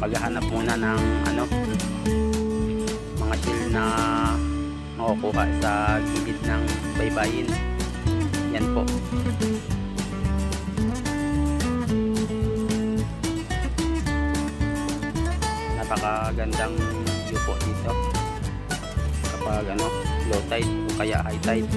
paghahanap muna ng mga shell na makukuha sa gilid ng baybayin. Yan po. Napakagandang view po dito kapag low tide o kaya high tide.